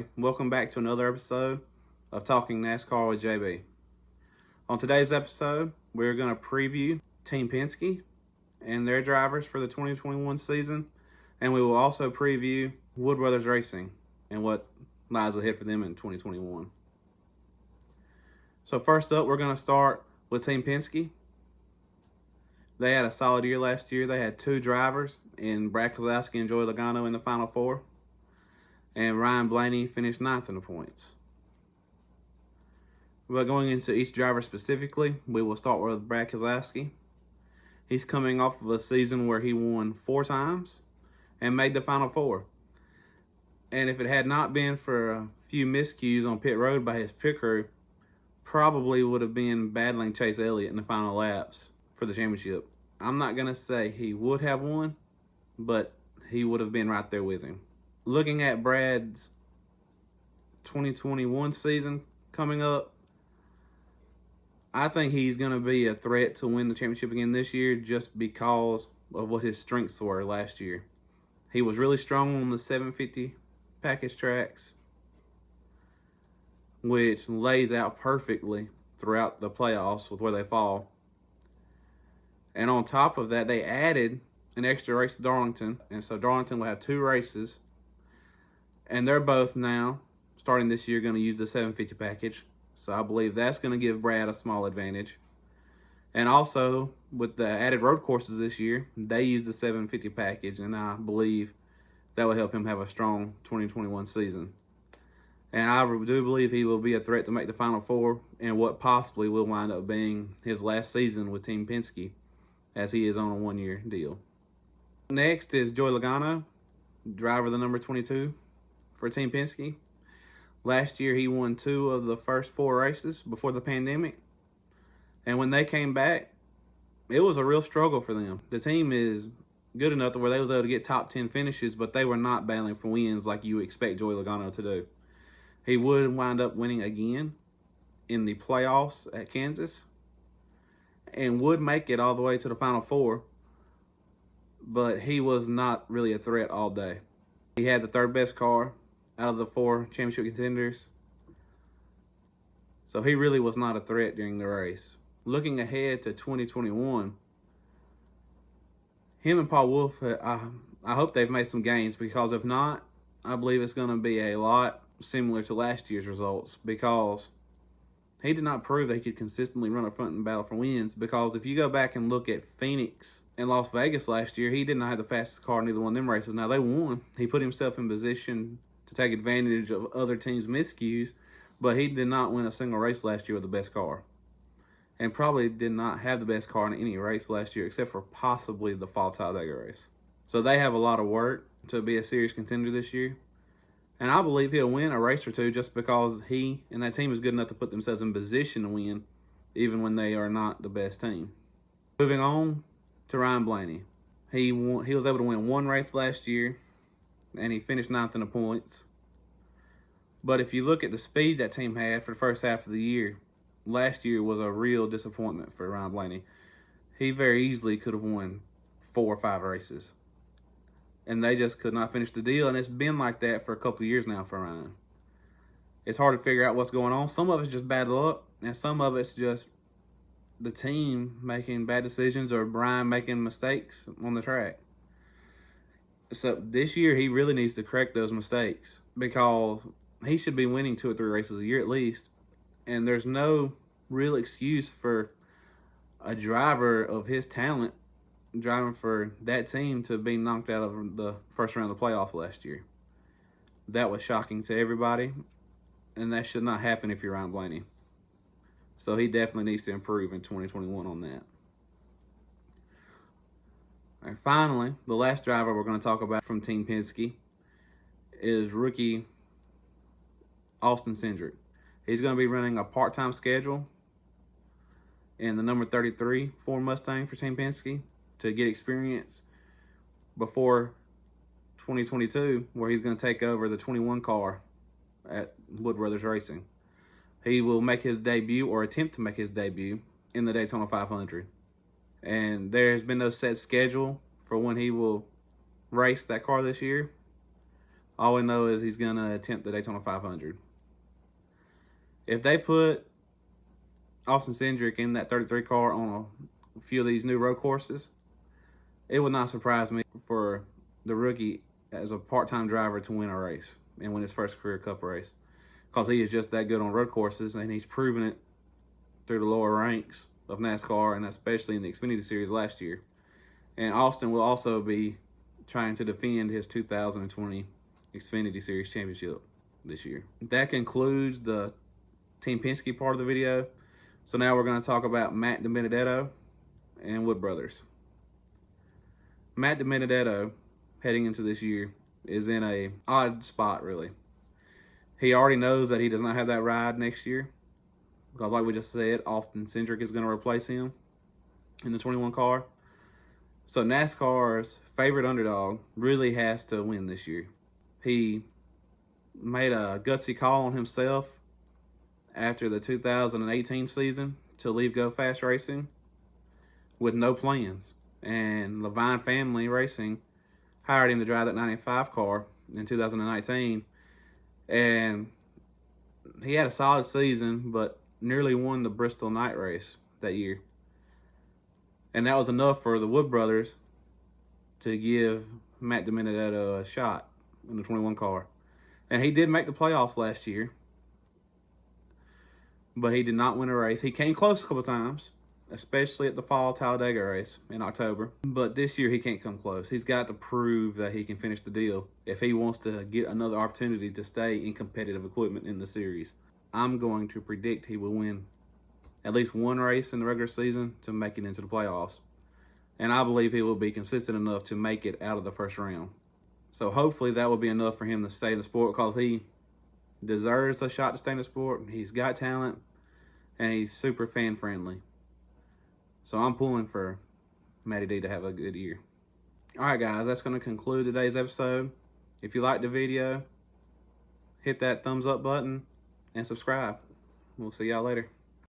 everybody. Welcome back to another episode of Talking NASCAR with JB. On today's episode, we're going to preview Team Penske and their drivers for the 2021 season, and we will also preview Wood Brothers Racing and what lies ahead for them in 2021. So first up, we're going to start with Team Penske. They had a solid year last year. They had two drivers in Brad Keselowski and Joey Logano in the Final Four. And Ryan Blaney finished 9th in the points. But going into each driver specifically, we will start with Brad Keselowski. He's coming off of a season where he won 4 times and made the Final Four. And if it had not been for a few miscues on pit road by his pit crew, probably would have been battling Chase Elliott in the final laps for the championship. I'm not going to say he would have won, but he would have been right there with him. Looking at Brad's 2021 season coming up, I think he's going to be a threat to win the championship again this year just because of what his strengths were last year. He was really strong on the 750 package tracks, which lays out perfectly throughout the playoffs with where they fall. And on top of that, they added an extra race to Darlington, and so Darlington will have 2 races. And they're both now, starting this year, going to use the 750 package. So I believe that's going to give Brad a small advantage. And also, with the added road courses this year, they use the 750 package. And I believe that will help him have a strong 2021 season. And I do believe he will be a threat to make the Final Four in what possibly will wind up being his last season with Team Penske, as he is on a 1-year deal. Next is Joey Logano, driver the number 22. For Team Penske. Last year, he won 2 of the first 4 races before the pandemic. And when they came back, it was a real struggle for them. The team is good enough to where they was able to get top 10 finishes, but they were not battling for wins like you expect Joey Logano to do. He would wind up winning again in the playoffs at Kansas and would make it all the way to the Final Four, but he was not really a threat all day. He had the 3rd best car out of the 4 championship contenders. So he really was not a threat during the race. Looking ahead to 2021, him and Paul Wolfe, I hope they've made some gains, because if not, I believe it's going to be a lot similar to last year's results, because he did not prove that he could consistently run a front and battle for wins. Because if you go back and look at Phoenix and Las Vegas last year, he did not have the fastest car in either one of them races. Now, they won. He put himself in position to take advantage of other teams' miscues, but he did not win a single race last year with the best car. And probably did not have the best car in any race last year, except for possibly the Fall Talladega race. So they have a lot of work to be a serious contender this year. And I believe he'll win a race or 2 just because he and that team is good enough to put themselves in position to win, even when they are not the best team. Moving on to Ryan Blaney. He was able to win 1 race last year, and he finished 9th in the points. But if you look at the speed that team had for the first half of the year, last year was a real disappointment for Ryan Blaney. He very easily could have won 4 or 5 races. And they just could not finish the deal, and it's been like that for a couple of years now for Ryan. It's hard to figure out what's going on. Some of it's just bad luck, and some of it's just the team making bad decisions or Brian making mistakes on the track. So this year, he really needs to correct those mistakes, because he should be winning 2 or 3 races a year at least. And there's no real excuse for a driver of his talent driving for that team to be knocked out of the first round of the playoffs last year. That was shocking to everybody, and that should not happen if you're Ryan Blaney. So he definitely needs to improve in 2021 on that. And finally, the last driver we're going to talk about from Team Penske is rookie Austin Cindric. He's going to be running a part-time schedule in the number 33 Ford Mustang for Team Penske to get experience before 2022, where he's going to take over the 21 car at Wood Brothers Racing. He will make his debut, or attempt to make his debut, in the Daytona 500. And there's been no set schedule for when he will race that car this year. All we know is he's going to attempt the Daytona 500. If they put Austin Cindric in that 33 car on a few of these new road courses, it would not surprise me for the rookie as a part-time driver to win a race and win his first career Cup race, because he is just that good on road courses, and he's proven it through the lower ranks of NASCAR, and especially in the Xfinity Series last year. And Austin will also be trying to defend his 2020 Xfinity Series championship this year. That concludes the Team Penske part of the video. So now we're going to talk about Matt DiBenedetto and Wood Brothers. Matt DiBenedetto, heading into this year, is in a odd spot, really. He already knows that he does not have that ride next year, because like we just said, Austin Cindric is going to replace him in the 21 car. So NASCAR's favorite underdog really has to win this year. He made a gutsy call on himself after the 2018 season to leave Go Fast Racing with no plans. And Levine Family Racing hired him to drive that 95 car in 2019. And he had a solid season, but nearly won the Bristol night race that year. And that was enough for the Wood Brothers to give Matt DiBenedetto a shot in the 21 car. And he did make the playoffs last year, but he did not win a race. He came close a couple times, especially at the fall Talladega race in October. But this year he can't come close. He's got to prove that he can finish the deal if he wants to get another opportunity to stay in competitive equipment in the series. I'm going to predict he will win at least one race in the regular season to make it into the playoffs. And I believe he will be consistent enough to make it out of the first round. So hopefully that will be enough for him to stay in the sport, because he deserves a shot to stay in the sport. He's got talent, and he's super fan-friendly. So I'm pulling for Matty D to have a good year. All right, guys, that's going to conclude today's episode. If you liked the video, hit that thumbs up button and subscribe. We'll see y'all later.